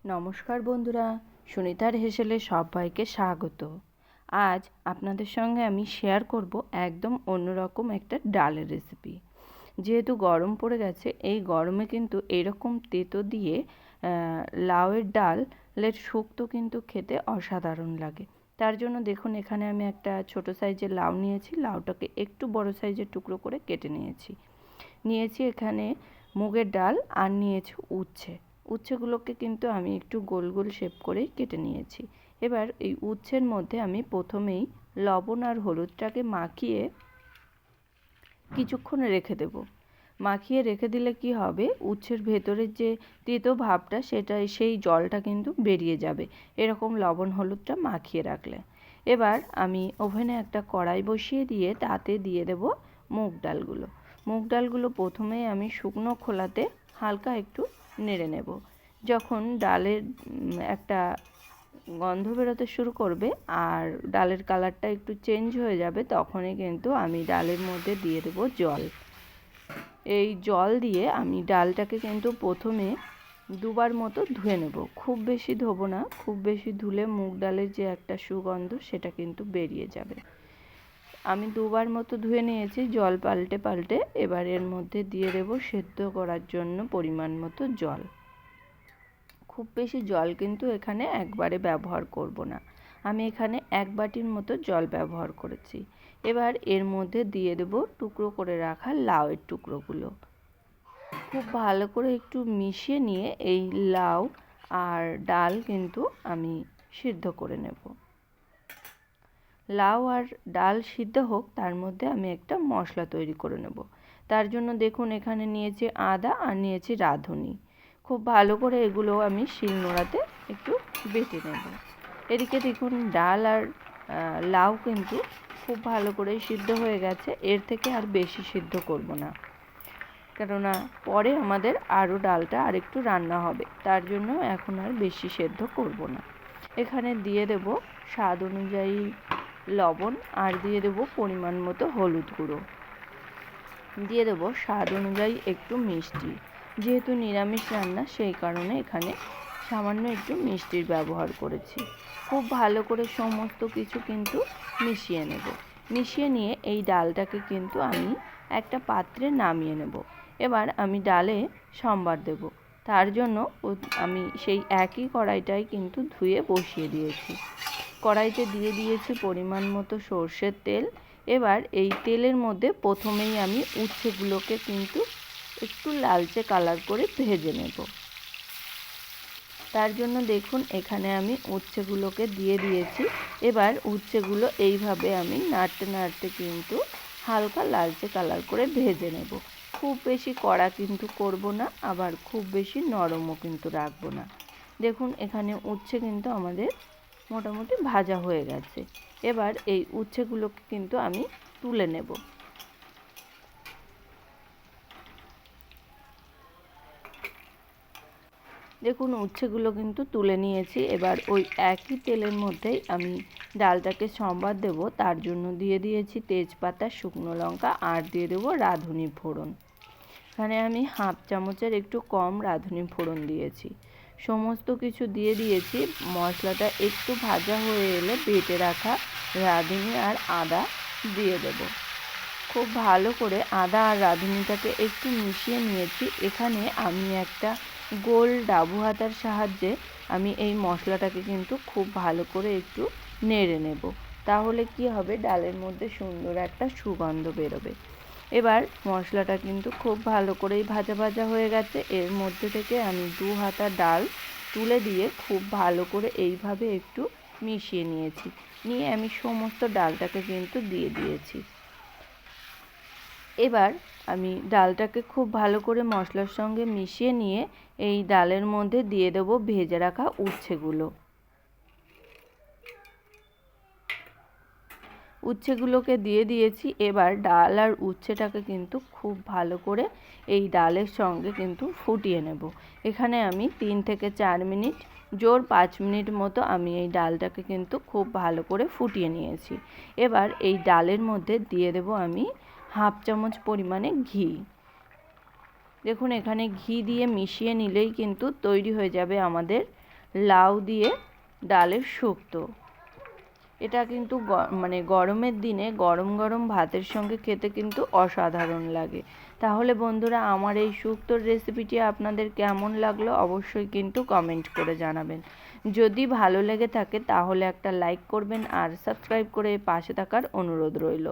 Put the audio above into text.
নমস্কার বন্ধুরা, সুনিতার হেসেলে সবাইকে স্বাগত। আজ আপনাদের সঙ্গে আমি শেয়ার করব একদম অন্যরকম একটা ডালের রেসিপি। যেহেতু গরম পড়ে গেছে, এই গরমে কিন্তু এরকম তেঁতো দিয়ে লাউয়ের ডালের শুক্তো কিন্তু খেতে অসাধারণ লাগে। তার জন্য দেখুন, এখানে আমি একটা ছোট সাইজের লাউ নিয়েছি। লাউটাকে একটু বড় সাইজের টুকরো করে কেটে নিয়েছি এখানে মুগের ডাল, আর নিয়েছি উচ্ছেগুলোকে কিন্তু আমি একটু গোল গোল শেপ করেই কেটে নিয়েছি। এবার এই উচ্ছের মধ্যে আমি প্রথমেই লবণ আর হলুদটাকে মাখিয়ে কিছুক্ষণ রেখে দেব। মাখিয়ে রেখে দিলে কি হবে, উচ্ছের ভেতরের যে তেতো ভাবটা সেই জলটা কিন্তু বেরিয়ে যাবে, এরকম লবণ হলুদটা মাখিয়ে রাখলে। এবার আমি ওভেনে একটা কড়াই বসিয়ে দিয়ে তাতে দিয়ে দেব মুগ ডালগুলো প্রথমেই আমি শুকনো খোলাতে হালকা একটু নেড়ে নেব। যখন ডালের একটা গন্ধ বেরোতে শুরু করবে আর ডালের কালারটা একটু চেঞ্জ হয়ে যাবে, তখনই কিন্তু আমি ডালের মধ্যে দিয়ে দেব জল। এই জল দিয়ে আমি ডালটাকে কিন্তু প্রথমে দুবার মতো ধুয়ে নেব। খুব বেশি ধোবো না, খুব বেশি ধুলে মুগ ডালের যে একটা সুগন্ধ সেটা কিন্তু বেরিয়ে যাবে। আমি দুবার মতো ধুয়ে নিয়েছি জল পাল্টে পাল্টে। এবার এর মধ্যে দিয়ে দেব সেদ্ধ করার জন্য পরিমাণ মতো জল। খুব বেশি জল কিন্তু এখানে একবারে ব্যবহার করব না, আমি এখানে 1 বাটির মতো জল ব্যবহার করেছি। এবার এর মধ্যে দিয়ে দেব টুকরো করে রাখা লাউয়ের টুকরোগুলো। খুব ভালো করে একটু মিশিয়ে নিয়ে এই লাউ আর ডাল কিন্তু আমি সিদ্ধ করে নেব। লাউ আর ডাল সিদ্ধ হোক, তার মধ্যে আমি একটা মশলা তৈরি করে নেব। তার জন্য দেখুন, এখানে নিয়েছি আদা আর নিয়েছি রাঁধুনি। খুব ভালো করে এগুলো আমি শিলনোড়াতে একটু বেটে নেব। এদিকে দেখুন, ডাল আর লাউ কিন্তু খুব ভালো করে সিদ্ধ হয়ে গেছে। এর থেকে আর বেশি সিদ্ধ করব না, কেননা পরে আমাদের আরও ডালটা আর একটু রান্না হবে। তার জন্য এখন আর বেশি সেদ্ধ করব না। এখানে দিয়ে দেব স্বাদ অনুযায়ী লবণ, আর দিয়ে দেব পরিমাণ মতো হলুদ গুঁড়ো, দিয়ে দেব স্বাদ অনুযায়ী একটু মিষ্টি। যেহেতু নিরামিষ রান্না, সেই কারণে এখানে সামান্য একটু মিষ্টির ব্যবহার করেছি। খুব ভালো করে সমস্ত কিছু কিন্তু মিশিয়ে নেব। মিশিয়ে নিয়ে এই ডালটাকে কিন্তু আমি একটা পাত্রে নামিয়ে নেব। এবার আমি ডালে সম্বার দেব। তার জন্য আমি সেই একই কড়াইটাই কিন্তু ধুয়ে বসিয়ে দিয়েছি। কড়াইতে দিয়ে দিয়েছি পরিমাণ মতো সর্ষের তেল। এবার এই তেলের মধ্যে প্রথমেই আমি উচ্ছেগুলোকে কিন্তু একটু লালচে কালার করে ভেজে নেব। তার জন্য দেখুন, এখানে আমি উচ্ছেগুলোকে দিয়ে দিয়েছি। এবার উচ্ছেগুলো এইভাবে আমি নাড়তে নাড়তে কিন্তু হালকা লালচে কালার করে ভেজে নেব। খুব বেশি কড়া কিন্তু করব না, আবার খুব বেশি নরমও কিন্তু রাখবো না। দেখুন, এখানে উচ্ছে কিন্তু আমাদের মোটামুটি ভাজা হয়ে গেছে। এবার এই উচ্ছেগুলোকে কিন্তু আমি তুলে নেব। দেখুন, উচ্ছেগুলো কিন্তু তুলে নিয়েছি। এবার ওই একই তেলের মধ্যেই আমি ডালটাকে সম্বার দেব। তার জন্য দিয়ে দিয়েছি তেজপাতা, শুকনো লঙ্কা, আর দিয়ে দেবো রাঁধুনি ফোড়ন। এখানে আমি 1/2 চামচের একটু কম রাঁধুনি ফোড়ন দিয়েছি। সমস্ত কিছু দিয়ে দিয়েছি। মশলাটা একটু ভাজা হয়ে এলে বেটে রাখা রাঁধুনি আর আদা দিয়ে দেব। খুব ভালো করে আদা আর রাঁধুনিটাকে একটু মিশিয়ে নিয়েছি। এখানে আমি একটা গোল ডাবু হাতার সাহায্যে আমি এই মশলাটাকে কিন্তু খুব ভালো করে একটু নেড়ে নেব। তাহলে কি হবে, ডালের মধ্যে সুন্দর একটা সুগন্ধ বেরোবে। এবার মশলাটা কিন্তু খুব ভালো করেই ভাজা ভাজা হয়ে গেছে। এর মধ্যে থেকে আমি 2 হাতা ডাল তুলে দিয়ে খুব ভালো করে এইভাবে একটু মিশিয়ে নিয়েছি। নিয়ে আমি সমস্ত ডালটাকে কিন্তু দিয়ে দিয়েছি। এবার আমি ডালটাকে খুব ভালো করে মশলার সঙ্গে মিশিয়ে নিয়ে এই ডালের মধ্যে দিয়ে দেবো ভেজে রাখা উচ্ছেগুলোকে দিয়ে দিয়েছি। এবার ডাল আর উচ্ছেটাকে কিন্তু খুব ভালো করে এই ডালের সঙ্গে কিন্তু ফুটিয়ে নেব। এখানে আমি 3 থেকে 4 মিনিট, জোর 5 মিনিট মতো আমি এই ডালটাকে কিন্তু খুব ভালো করে ফুটিয়ে নিয়েছি। এবার এই ডালের মধ্যে দিয়ে দেব আমি 1/2 চামচ পরিমাণে ঘি। দেখুন, এখানে ঘি দিয়ে মিশিয়ে নিলেই কিন্তু তৈরি হয়ে যাবে আমাদের লাউ দিয়ে ডালের শুক্তো। এটা কিন্তু মানে গরমের দিনে গরম গরম ভাতের সঙ্গে খেতে কিন্তু অসাধারণ লাগে। তাহলে বন্ধুরা, আমার এই শুক্তোর রেসিপিটি আপনাদের কেমন লাগলো অবশ্যই কিন্তু কমেন্ট করে জানাবেন। যদি ভালো লেগে থাকে তাহলে একটা লাইক করবেন আর সাবস্ক্রাইব করে পাশে থাকার অনুরোধ রইল।